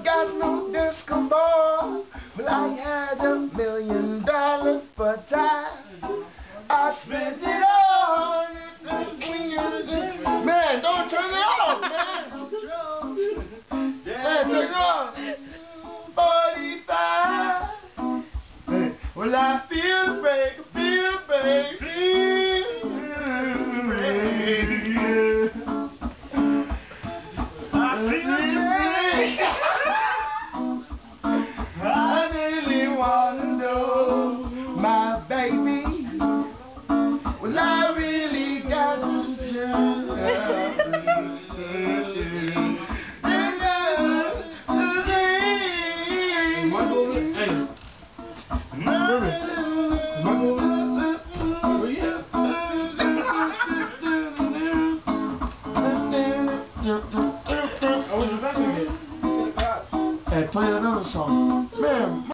got no disco ball. Well, I had $1 million for time. I spent it all. Man, don't turn it off, man. Man, turn it off. 45. Well, I feel great, feel great, feel great. I feel great. I really want to know my baby. Well, I really got to Hey, play another song. Man.